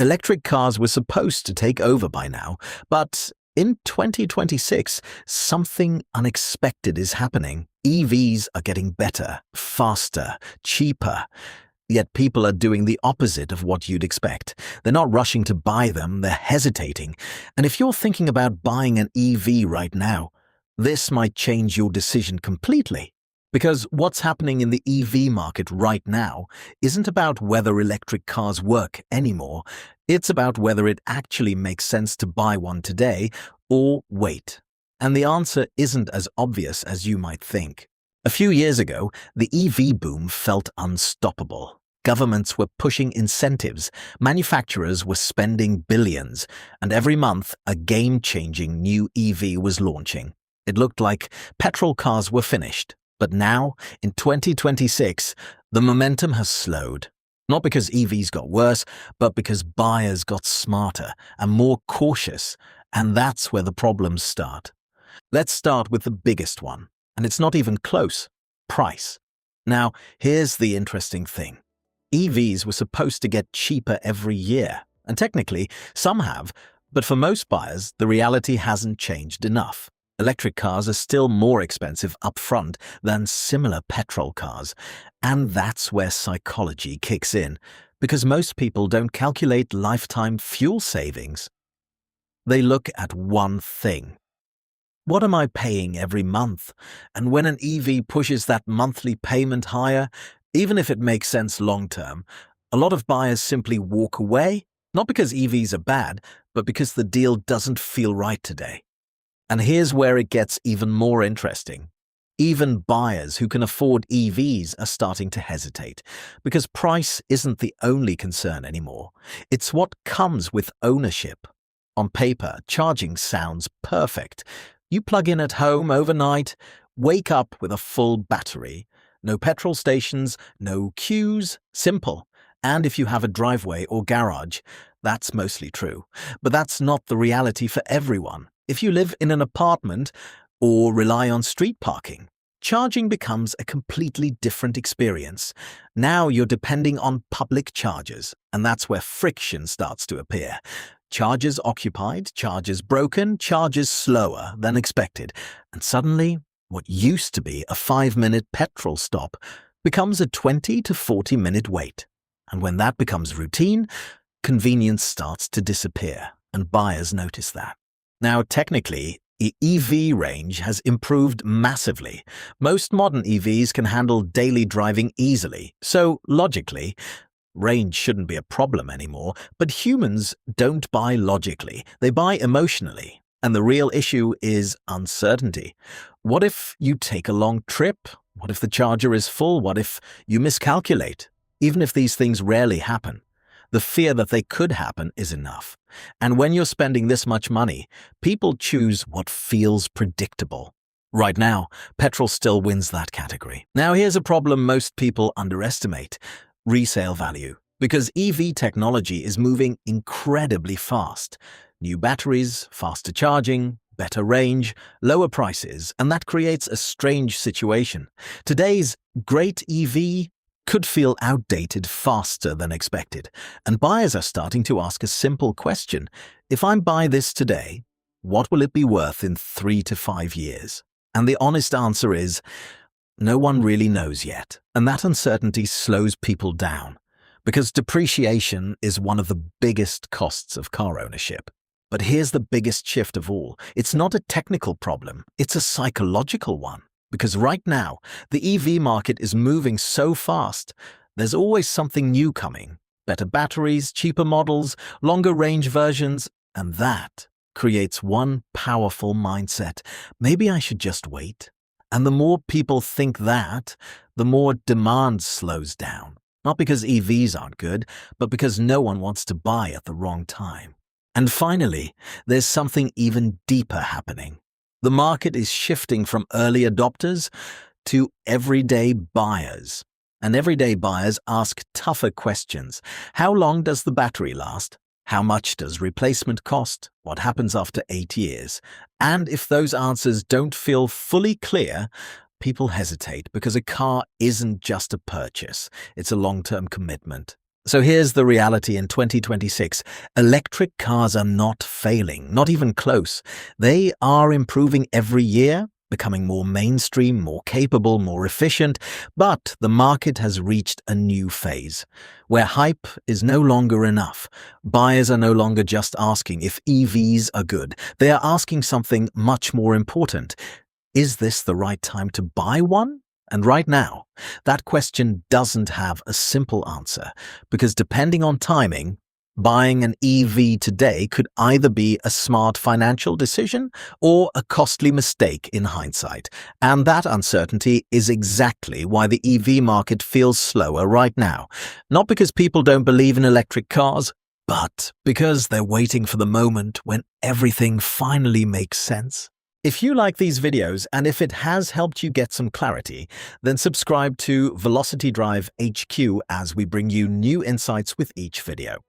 Electric cars were supposed to take over by now, but in 2026, something unexpected is happening. EVs are getting better, faster, cheaper. Yet people are doing the opposite of what you'd expect. They're not rushing to buy them, they're hesitating. And if you're thinking about buying an EV right now, this might change your decision completely. Because what's happening in the EV market right now isn't about whether electric cars work anymore, it's about whether it actually makes sense to buy one today or wait. And the answer isn't as obvious as you might think. A few years ago, the EV boom felt unstoppable. Governments were pushing incentives, manufacturers were spending billions, and every month a game-changing new EV was launching. It looked like petrol cars were finished. But now, in 2026, the momentum has slowed. Not because EVs got worse, but because buyers got smarter and more cautious, and that's where the problems start. Let's start with the biggest one, and it's not even close: price. Now, here's the interesting thing. EVs were supposed to get cheaper every year, and technically, some have, but for most buyers, the reality hasn't changed enough. Electric cars are still more expensive upfront than similar petrol cars, and that's where psychology kicks in, because most people don't calculate lifetime fuel savings. They look at one thing. What am I paying every month? And when an EV pushes that monthly payment higher, even if it makes sense long-term, a lot of buyers simply walk away, not because EVs are bad, but because the deal doesn't feel right today. And here's where it gets even more interesting. Even buyers who can afford EVs are starting to hesitate, because price isn't the only concern anymore. It's what comes with ownership. On paper, charging sounds perfect. You plug in at home overnight, wake up with a full battery. No petrol stations, no queues, simple. And if you have a driveway or garage, that's mostly true. But that's not the reality for everyone. If you live in an apartment or rely on street parking, charging becomes a completely different experience. Now you're depending on public chargers, and that's where friction starts to appear. Chargers occupied, chargers broken, chargers slower than expected, and suddenly, what used to be a 5-minute petrol stop becomes a 20 to 40-minute wait. And when that becomes routine, convenience starts to disappear, and buyers notice that. Now, technically, the EV range has improved massively. Most modern EVs can handle daily driving easily, so logically, range shouldn't be a problem anymore. But humans don't buy logically, they buy emotionally. And the real issue is uncertainty. What if you take a long trip? What if the charger is full? What if you miscalculate? Even if these things rarely happen, the fear that they could happen is enough. And when you're spending this much money, people choose what feels predictable. Right now, petrol still wins that category. Now here's a problem most people underestimate: resale value. Because EV technology is moving incredibly fast. New batteries, faster charging, better range, lower prices, and that creates a strange situation. Today's great EV could feel outdated faster than expected, and buyers are starting to ask a simple question: if I buy this today, what will it be worth in 3 to 5 years? And the honest answer is, no one really knows yet, and that uncertainty slows people down, because depreciation is one of the biggest costs of car ownership. But here's the biggest shift of all: it's not a technical problem, it's a psychological one. Because right now, the EV market is moving so fast, there's always something new coming. Better batteries, cheaper models, longer range versions, and that creates one powerful mindset: maybe I should just wait. And the more people think that, the more demand slows down. Not because EVs aren't good, but because no one wants to buy at the wrong time. And finally, there's something even deeper happening. The market is shifting from early adopters to everyday buyers. And everyday buyers ask tougher questions. How long does the battery last? How much does replacement cost? What happens after 8 years? And if those answers don't feel fully clear, people hesitate, because a car isn't just a purchase, it's a long-term commitment. So here's the reality in 2026. Electric cars are not failing, not even close. They are improving every year, becoming more mainstream, more capable, more efficient, but the market has reached a new phase where hype is no longer enough. Buyers are no longer just asking if EVs are good. They are asking something much more important. Is this the right time to buy one? And right now, that question doesn't have a simple answer, because depending on timing, buying an EV today could either be a smart financial decision or a costly mistake in hindsight. And that uncertainty is exactly why the EV market feels slower right now. Not because people don't believe in electric cars, but because they're waiting for the moment when everything finally makes sense. If you like these videos and if it has helped you get some clarity, then subscribe to Velocity Drive HQ as we bring you new insights with each video.